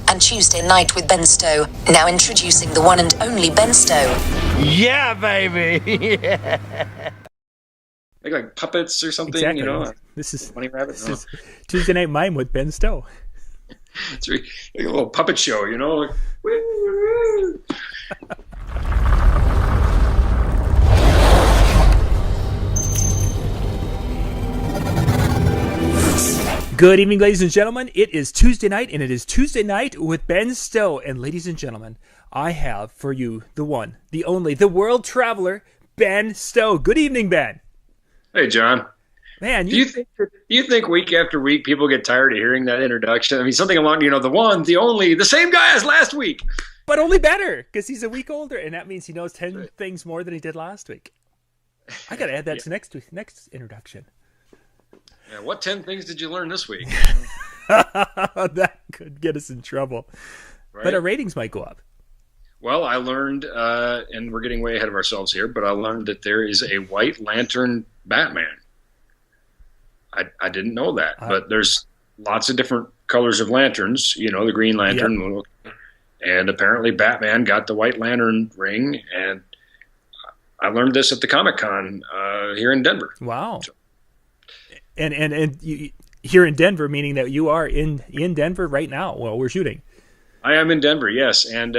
and Tuesday Night with Ben Stowe. Now introducing the one and only Ben Stowe. Yeah, baby. Yeah. Like puppets or something, Exactly. you know? This is Bunny rabbit. This is Tuesday Night Mime with Ben Stowe. It's like a little puppet show, you know? Good evening, ladies and gentlemen. It is Tuesday night, and it is Tuesday Night with Ben Stowe. And ladies and gentlemen, I have for you the one, the only, the world traveler, Ben Stowe. Good evening, Ben. Hey, John. Man, Do you think week after week people get tired of hearing that introduction? I mean, something along, you know, the one, the only, the same guy as last week. but only better, because he's a week older, and that means he knows 10 things more than he did last week. I got to add that to next introduction. Yeah, what 10 things did you learn this week? That could get us in trouble. Right? But our ratings might go up. Well, I learned, and we're getting way ahead of ourselves here, but I learned that there is a White Lantern Batman. I didn't know that, but there's lots of different colors of lanterns, you know, the Green Lantern, and apparently Batman got the White Lantern ring, and I learned this at the Comic-Con here in Denver. Wow. So. And you, here in Denver, meaning that you are in Denver right now while we're shooting. I am in Denver, yes. And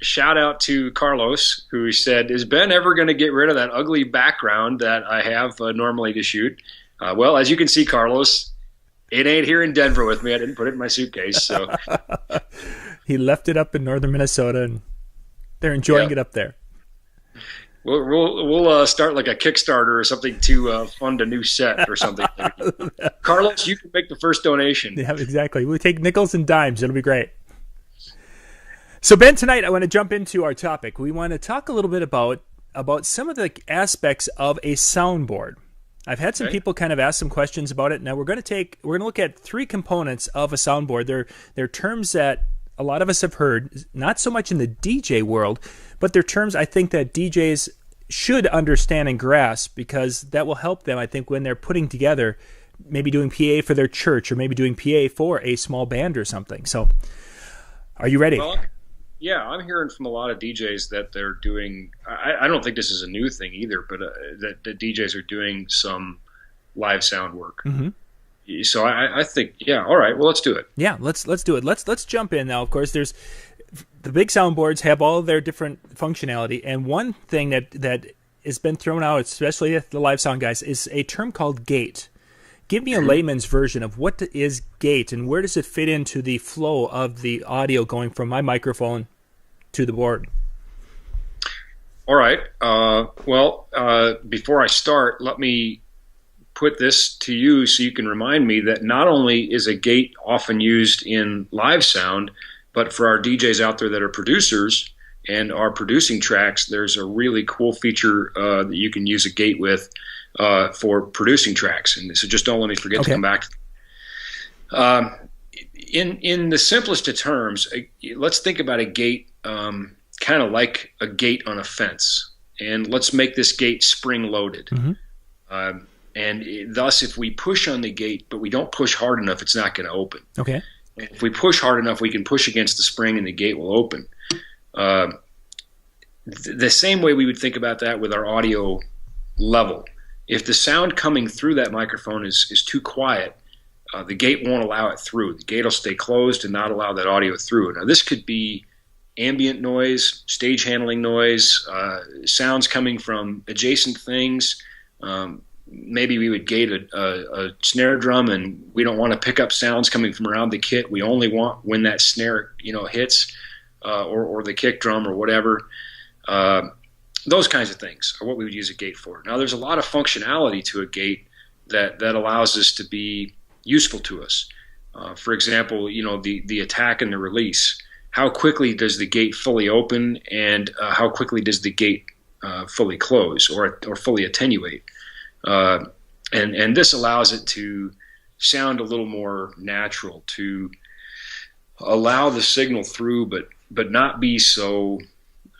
shout out to Carlos, who said, is Ben ever going to get rid of that ugly background that I have normally to shoot? Well, as you can see, Carlos, it ain't here in Denver with me. I didn't put it in my suitcase. So he left it up in northern Minnesota, and they're enjoying it up there. We'll start like a Kickstarter or something to fund a new set or something. Carlos, you can make the first donation. Yeah, exactly. We take nickels and dimes. It'll be great. So, Ben, tonight I want to jump into our topic. We want to talk a little bit about some of the aspects of a soundboard. I've had some people kind of ask some questions about it. Now we're going to look at three components of a soundboard. They're terms that a lot of us have heard, not so much in the DJ world, but they're terms I think that DJs should understand and grasp, because that will help them, I think, when they're putting together, maybe doing PA for their church or maybe doing PA for a small band or something. So, are you ready? Well, yeah, I'm hearing from a lot of DJs that they're doing, I don't think this is a new thing either, but that DJs are doing some live sound work. Mm-hmm. So I think, yeah, all right, well, let's do it. Yeah, let's do it. Let's jump in now. Of course, there's the big soundboards have all their different functionality, and one thing that has been thrown out, especially at the live sound guys, is a term called gate. Give me a layman's version of what is gate, and where does it fit into the flow of the audio going from my microphone to the board? All right. Before I start, let me put this to you so you can remind me that not only is a gate often used in live sound, but for our DJs out there that are producers and are producing tracks, there's a really cool feature that you can use a gate with for producing tracks. And so just don't let me forget to come back. In the simplest of terms, let's think about a gate kind of like a gate on a fence. And let's make this gate spring-loaded. Mm-hmm. And thus, if we push on the gate, but we don't push hard enough, it's not going to open. Okay. If we push hard enough, we can push against the spring and the gate will open. The same way we would think about that with our audio level. If the sound coming through that microphone is too quiet, the gate won't allow it through. The gate will stay closed and not allow that audio through. Now, this could be ambient noise, stage handling noise, sounds coming from adjacent things. Maybe we would gate a snare drum, and we don't want to pick up sounds coming from around the kit. We only want when that snare, hits, or the kick drum or whatever. Those kinds of things are what we would use a gate for. Now, there's a lot of functionality to a gate that allows us to be useful to us. For example, the attack and the release. How quickly does the gate fully open, and how quickly does the gate fully close or fully attenuate? And this allows it to sound a little more natural, to allow the signal through, but not be so,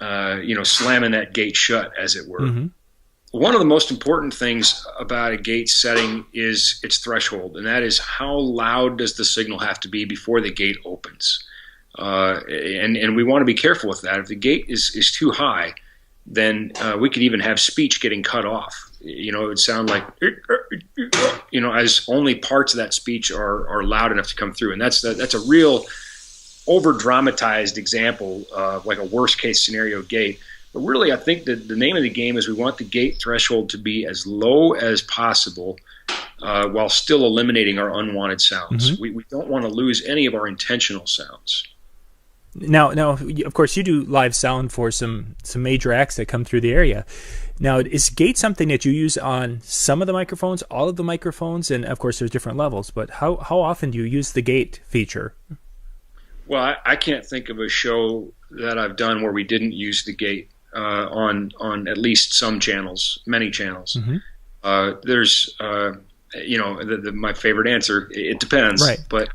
slamming that gate shut, as it were. Mm-hmm. One of the most important things about a gate setting is its threshold, and that is how loud does the signal have to be before the gate opens. and we want to be careful with that. If the gate is too high, then we could even have speech getting cut off. It would sound like, as only parts of that speech are loud enough to come through. And that's a real over-dramatized example of like a worst-case scenario gate. But really, I think that the name of the game is we want the gate threshold to be as low as possible while still eliminating our unwanted sounds. Mm-hmm. We don't want to lose any of our intentional sounds. Now, of course, you do live sound for some major acts that come through the area. Now, is gate something that you use on some of the microphones, all of the microphones? And, of course, there's different levels. But how often do you use the gate feature? Well, I can't think of a show that I've done where we didn't use the gate on at least some channels, many channels. Mm-hmm. There's, my favorite answer, it depends. Right. But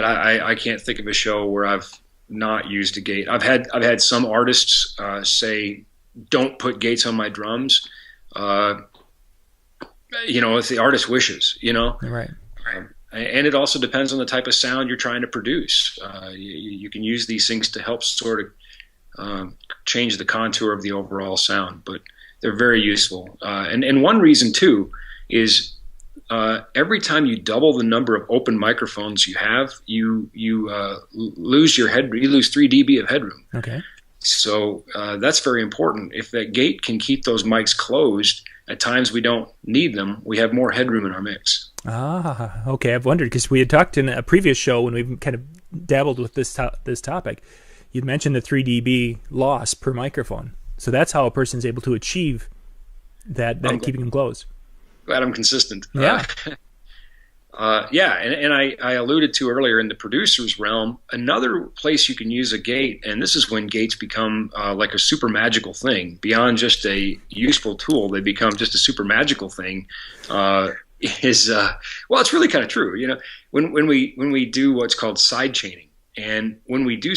I can't think of a show where I've not used a gate. I've had some artists say, "Don't put gates on my drums." If the artist wishes, Right. And it also depends on the type of sound you're trying to produce. You can use these things to help sort of change the contour of the overall sound, but they're very useful. And one reason too is every time you double the number of open microphones you have, you lose your head. You lose 3 dB of headroom. Okay. So that's very important. If that gate can keep those mics closed at times we don't need them, we have more headroom in our mix. Ah, okay. I've wondered because we had talked in a previous show when we kind of dabbled with this topic. You'd mentioned the 3 dB loss per microphone. So that's how a person's able to achieve that keeping them closed. Glad I'm consistent. Yeah. And I alluded to earlier in the producer's realm, another place you can use a gate, and this is when gates become like a super magical thing. Beyond just a useful tool, they become just a super magical thing. It's really kind of true. When we do what's called side chaining, and when we do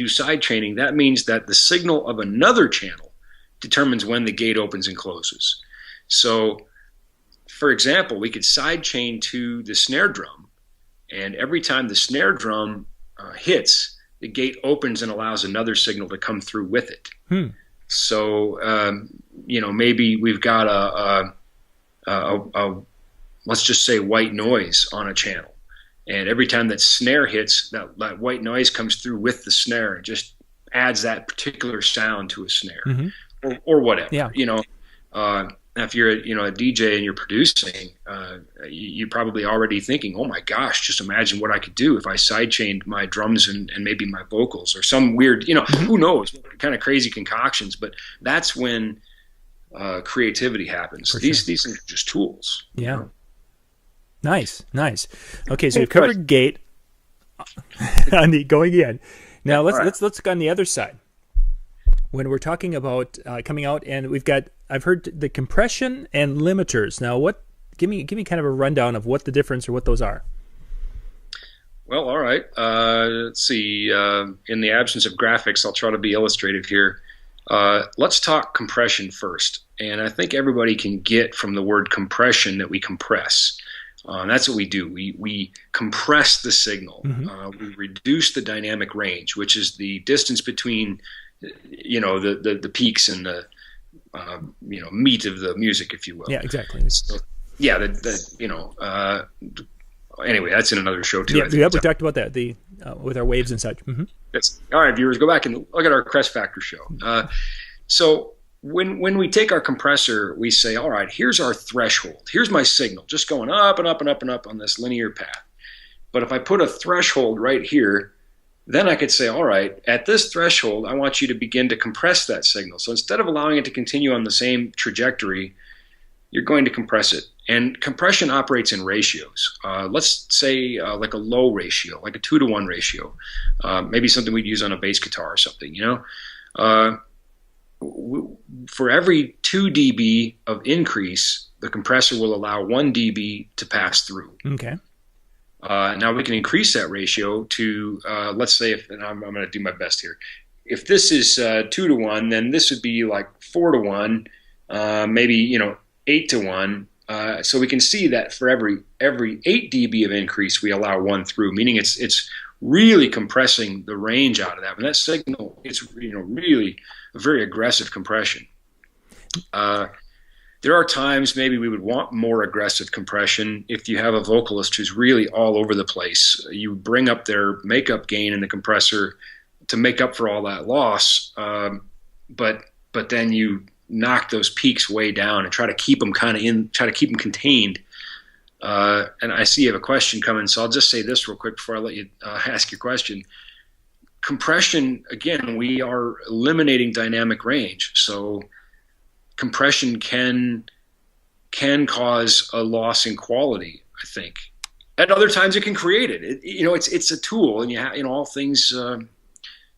side chaining, that means that the signal of another channel determines when the gate opens and closes. So, for example, we could side chain to the snare drum, and every time the snare drum hits, the gate opens and allows another signal to come through with it. So, maybe we've got a let's just say white noise on a channel, and every time that snare hits, that white noise comes through with the snare and just adds that particular sound to a snare, or whatever. Yeah. If you're a DJ and you're producing, you're probably already thinking, oh my gosh, just imagine what I could do if I sidechained my drums and maybe my vocals or some weird, who knows, what kind of crazy concoctions. But that's when creativity happens. These things are just tools. Yeah. Nice. Okay, so we've covered gate going in. Now let's look on the other side. When we're talking about coming out, and I've heard the compression and limiters. Now, give me kind of a rundown of what the difference or what those are. Well, all right. Let's see. In the absence of graphics, I'll try to be illustrative here. Let's talk compression first. And I think everybody can get from the word compression that we compress. That's what we do. We compress the signal. We reduce the dynamic range, which is the distance between the peaks and the meat of the music, if you will. Yeah, exactly. So, anyway, that's in another show too. Yeah, we talked about that with our waves and such. That's all right, viewers. Go back and look at our Crest Factor show. So when we take our compressor, we say, all right, here's our threshold. Here's my signal, just going up and up and up and up on this linear path. But if I put a threshold right here, then I could say, all right, at this threshold, I want you to begin to compress that signal. So instead of allowing it to continue on the same trajectory, you're going to compress it. And compression operates in ratios. Let's say like a low ratio, like a 2-to-1 ratio, maybe something we'd use on a bass guitar or something, For every 2 dB of increase, the compressor will allow 1 dB to pass through. Okay. Now we can increase that ratio to, let's say, and I'm going to do my best here. If this is 2-to-1, then this would be like 4-to-1, maybe 8-to-1. So we can see that for every 8 dB of increase, we allow 1 through, meaning it's really compressing the range out of that. When that signal, it's really a very aggressive compression. There are times maybe we would want more aggressive compression if you have a vocalist who's really all over the place. You bring up their makeup gain in the compressor to make up for all that loss, but then you knock those peaks way down and try to keep them contained. And I see you have a question coming, so I'll just say this real quick before I let you ask your question. Compression, again, we are eliminating dynamic range, so compression can cause a loss in quality, I think. At other times, it can create it. It's a tool, and all things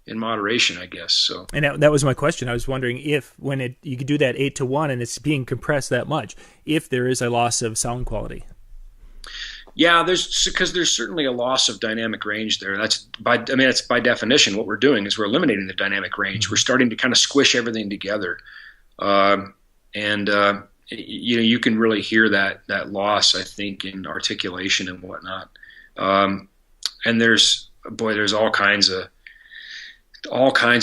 in moderation, I guess. So, and that was my question. I was wondering if you could do that 8-to-1 and it's being compressed that much, if there is a loss of sound quality. Yeah, because there's certainly a loss of dynamic range there. That's by definition what we're doing is we're eliminating the dynamic range. Mm-hmm. We're starting to kind of squish everything together, you can really hear that loss, I think, in articulation and whatnot. And there's all kinds of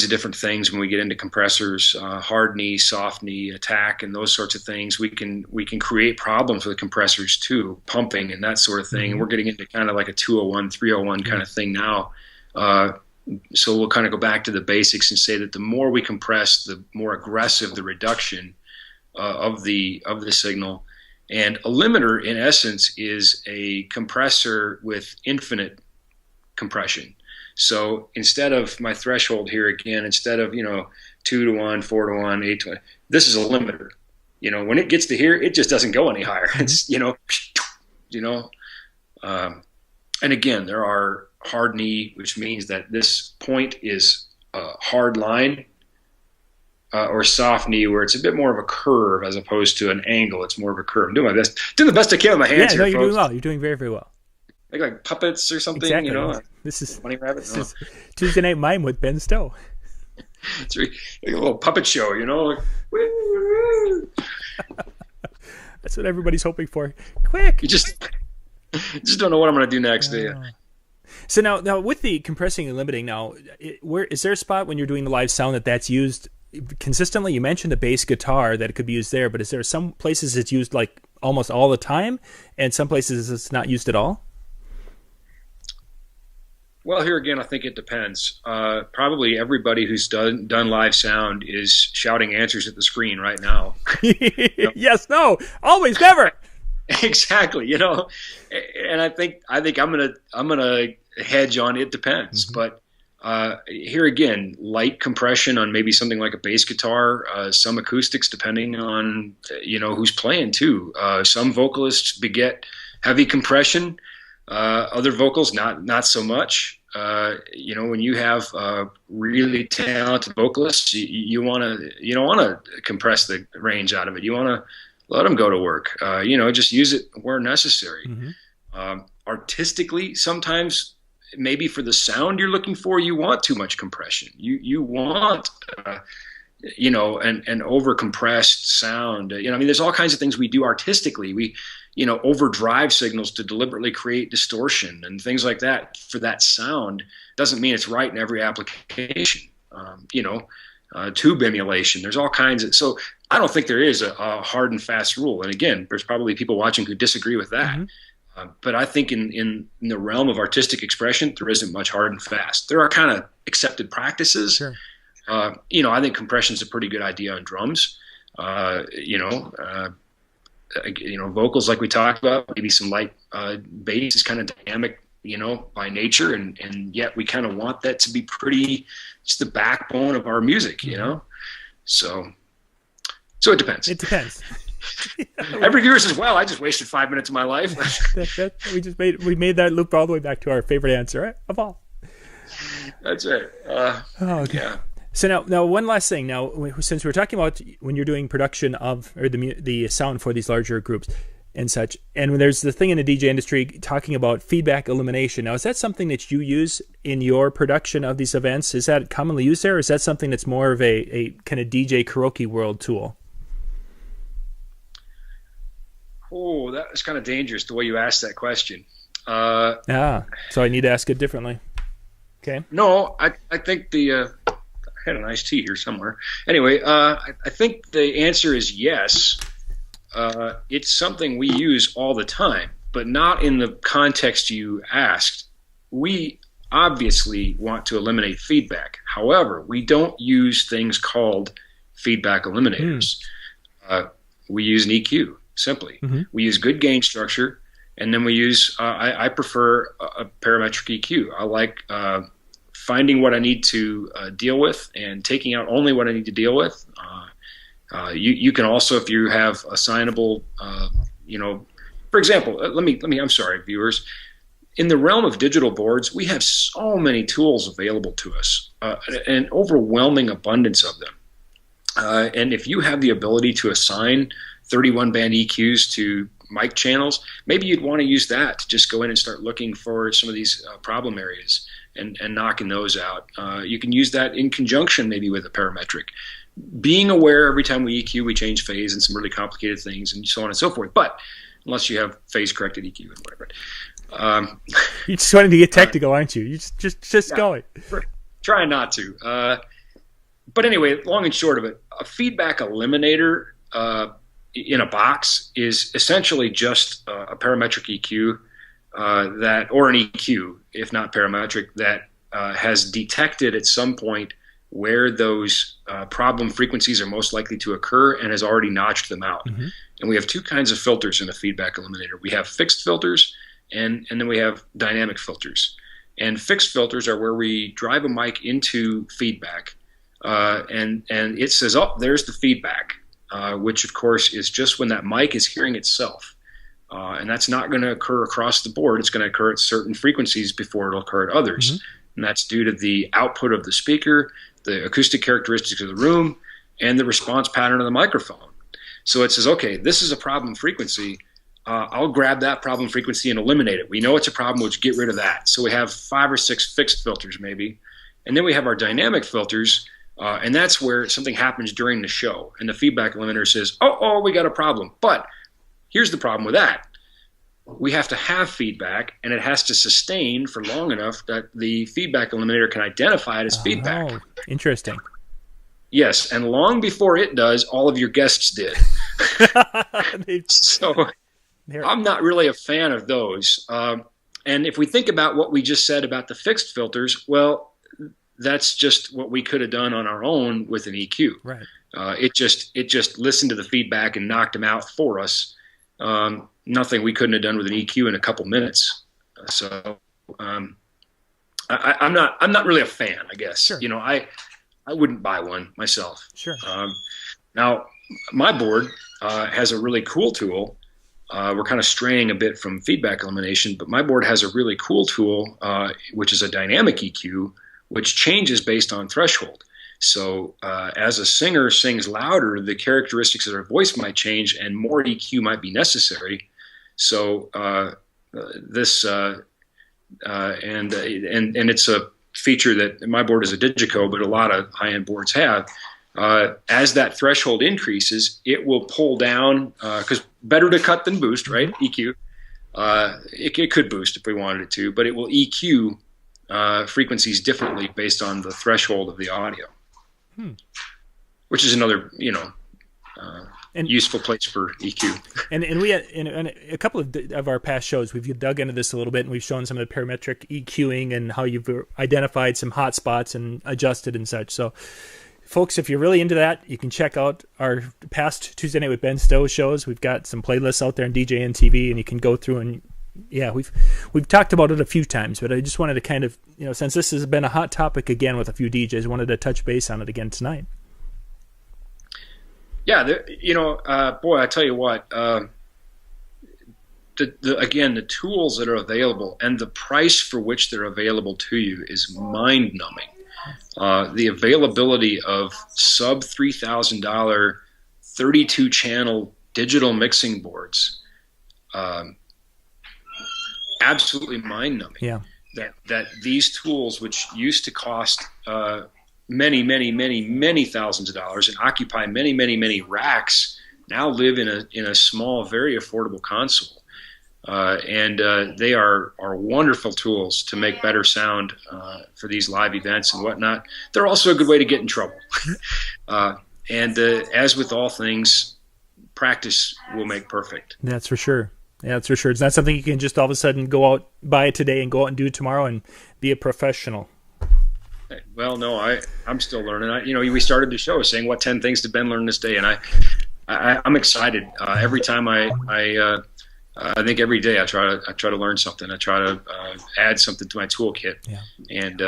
different things when we get into compressors, hard knee, soft knee, attack, and those sorts of things. We can create problems with compressors too, pumping and that sort of thing. And we're getting into kind of like a 201, 301 kind of thing now. So we'll kind of go back to the basics and say that the more we compress, the more aggressive the reduction of the signal. And a limiter, in essence, is a compressor with infinite compression. So instead of my threshold here again, instead of 2-to-1, 4-to-1, 8-to-1, this is a limiter. When it gets to here, it just doesn't go any higher. It's and again, there are hard knee, which means that this point is a hard line, or soft knee, where it's a bit more of a curve as opposed to an angle. It's more of a curve. I'm doing my best, doing the best I can with my hands. Yeah, no, you're doing well. You're doing very, very well. Like puppets or something, exactly. This is Bunny Rabbit. This is Tuesday Night Mime with Ben Stowe. It's like a little puppet show, like, That's what everybody's hoping for. Quick! You just don't know what I'm going to do next, do you? So now with the compressing and limiting, where is there a spot when you're doing the live sound that's used consistently? You mentioned the bass guitar that it could be used there, but is there some places it's used like almost all the time, and some places it's not used at all? Well, here again, I think it depends. Probably everybody who's done live sound is shouting answers at the screen right now. Yes, no, always, never. Exactly, and I think I'm gonna hedge on it depends. Mm-hmm. But here again, light compression on maybe something like a bass guitar, some acoustics depending on who's playing too. Some vocalists beget heavy compression. Other vocals, not so much. When you have really talented vocalists, you don't want to compress the range out of it. You want to let them go to work. Just use it where necessary. Mm-hmm. Artistically, sometimes maybe for the sound you're looking for, you want too much compression. You want an over compressed sound. There's all kinds of things we do artistically. We overdrive signals to deliberately create distortion and things like that for that sound. Doesn't mean it's right in every application. Tube emulation. There's all kinds of. So I don't think there is a hard and fast rule. And again, there's probably people watching who disagree with that. Mm-hmm. But I think in the realm of artistic expression, there isn't much hard and fast. There are kind of accepted practices. Sure. I think compression is a pretty good idea on drums. Vocals like we talked about, maybe some light bass is kind of dynamic, by nature, and yet we kind of want that to be pretty, it's the backbone of our music, So it depends. It depends. Every viewer says, "Well, I just wasted 5 minutes of my life." we made that loop all the way back to our favorite answer of all. That's right. Okay. Yeah. So now one last thing. Now, since we're talking about when you're doing production of or the sound for these larger groups and such, and when there's the thing in the DJ industry talking about feedback elimination. Now, is that something that you use in your production of these events? Is that commonly used there, or is that something that's more of a kind of DJ karaoke world tool? Oh, that was kind of dangerous the way you asked that question. So I need to ask it differently. Okay. No, I think I had an iced tea here somewhere. Anyway, I think the answer is yes. It's something we use all the time, but not in the context you asked. We obviously want to eliminate feedback. However, we don't use things called feedback eliminators. We use an EQ, simply. We use good gain structure, and then we use, I prefer a parametric EQ. I like finding what I need to deal with and taking out only what I need to deal with. You can also, if you have assignable, for example, I'm sorry, viewers. In the realm of digital boards, we have so many tools available to us, an overwhelming abundance of them. And if you have the ability to assign 31 band EQs to mic channels, maybe you'd want to use that to just go in and start looking for some of these problem areas and knocking those out. You can use that in conjunction maybe with a parametric. Being aware every time we EQ, we change phase and some really complicated things and so on and so forth. But unless you have phase corrected EQ and whatever. You're just wanting to get technical, aren't you? You just going. Trying not to. But anyway, long and short of it, a feedback eliminator in a box is essentially just a parametric EQ or an EQ, if not parametric, that has detected at some point where those problem frequencies are most likely to occur and has already notched them out. And we have two kinds of filters in a feedback eliminator. We have fixed filters, and then we have dynamic filters. And fixed filters are where we drive a mic into feedback, and it says, oh, there's the feedback, which of course is just when that mic is hearing itself. And that's not going to occur across the board. It's going to occur at certain frequencies before it'll occur at others. And that's due to the output of the speaker, the acoustic characteristics of the room, and the response pattern of the microphone. So it says, okay, this is a problem frequency. I'll grab that problem frequency and eliminate it. We know it's a problem, we'll just get rid of that. So we have 5 or 6 fixed filters maybe. And then we have our dynamic filters, and that's where something happens during the show. And the feedback eliminator says, oh, we got a problem. But here's the problem with that. We have to have feedback, and it has to sustain for long enough that the feedback eliminator can identify it as feedback. Oh, interesting. Yes, and long before it does, all of your guests did. So I'm not really a fan of those. And if we think about what we just said about the fixed filters, well, that's just what we could have done on our own with an EQ. Right. It just listened to the feedback and knocked them out for us. Nothing we couldn't have done with an EQ in a couple minutes. So I'm not really a fan, I guess. Sure. I wouldn't buy one myself. Sure. Now, my board has a really cool tool. We're kind of straying a bit from feedback elimination, but my board has a really cool tool, which is a dynamic EQ, which changes based on threshold. So as a singer sings louder, the characteristics of their voice might change and more EQ might be necessary. So this and it's a feature that my board is a Digico, but a lot of high-end boards have. As that threshold increases, it will pull down, because better to cut than boost, right? EQ. It could boost if we wanted it to, but it will EQ frequencies differently based on the threshold of the audio, which is another, useful place for EQ. And we had, in a couple of our past shows, we've dug into this a little bit, and we've shown some of the parametric EQing and how you've identified some hot spots and adjusted and such. So, folks, if you're really into that, you can check out our past Tuesday Night with Ben Stowe shows. We've got some playlists out there on DJN TV, and you can go through and, yeah, we've talked about it a few times, but I just wanted to kind of, since this has been a hot topic again with a few DJs, wanted to touch base on it again tonight. Yeah, boy, I tell you what, again, the tools that are available and the price for which they're available to you is mind-numbing. The availability of sub $3,000 32-channel digital mixing boards, absolutely mind-numbing. Yeah. That these tools, which used to cost many, many, many, many thousands of dollars and occupy many, many, many racks, now live in a small, very affordable console. and they are wonderful tools to make better sound for these live events and whatnot. They're also a good way to get in trouble. And as with all things, practice will make perfect. That's for sure. Yeah, that's for sure. It's not something you can just all of a sudden go out, buy it today and go out and do it tomorrow and be a professional. Well, no, I'm still learning. We started the show saying what 10 things did Ben learn this day, and I'm excited. Every time I think every day I try to learn something. I try to add something to my toolkit, and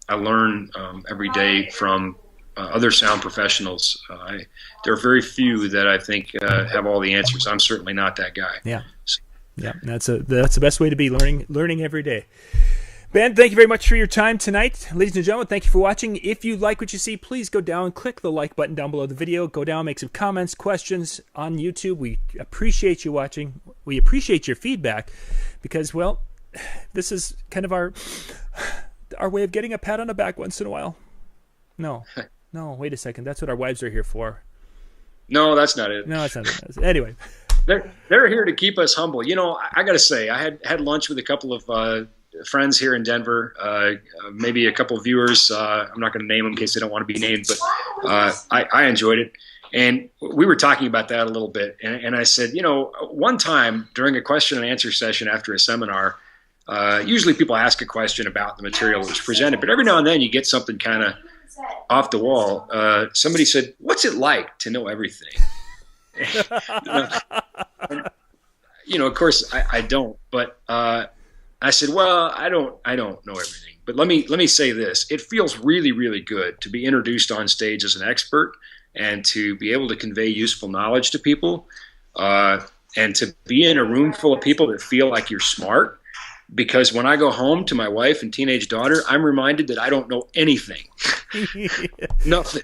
I learn every day from other sound professionals. There are very few that I think have all the answers. I'm certainly not that guy. Yeah, that's the best way to be, learning every day. Ben, thank you very much for your time tonight. Ladies and gentlemen, thank you for watching. If you like what you see, please go down, click the like button down below the video. Go down, make some comments, questions on YouTube. We appreciate you watching. We appreciate your feedback because, well, this is kind of our way of getting a pat on the back once in a while. No, wait a second. That's what our wives are here for. No, that's not it. No, that's not it. Anyway. They're here to keep us humble. I got to say, I had lunch with a couple of friends here in Denver, maybe a couple of viewers. I'm not going to name them in case they don't want to be named, but I enjoyed it. And we were talking about that a little bit. And I said, one time during a question and answer session after a seminar, usually people ask a question about the material that was presented, but every now and then you get something kind of off the wall. Somebody said, "What's it like to know everything?" Of course I don't, but I said, well, I don't know everything, but let me say this. It feels really, really good to be introduced on stage as an expert and to be able to convey useful knowledge to people, and to be in a room full of people that feel like you're smart. Because when I go home to my wife and teenage daughter, I'm reminded that I don't know anything. Nothing.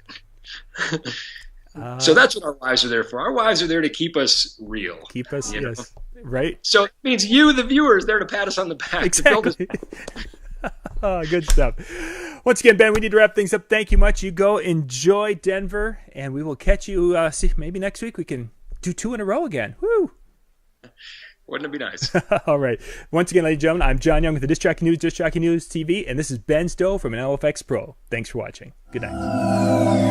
So that's what our wives are there for. Our wives are there to keep us real. Keep us, yes. Right? So it means you, the viewers, there to pat us on the back. Exactly. Oh, good stuff. Once again, Ben, we need to wrap things up. Thank you much. You go enjoy Denver, and we will catch you, maybe next week we can do 2 in a row again. Woo! Wouldn't it be nice? All right. Once again, ladies and gentlemen, I'm John Young with the Disc Jockey News TV, and this is Ben Stowe from an LFX Pro. Thanks for watching. Good night.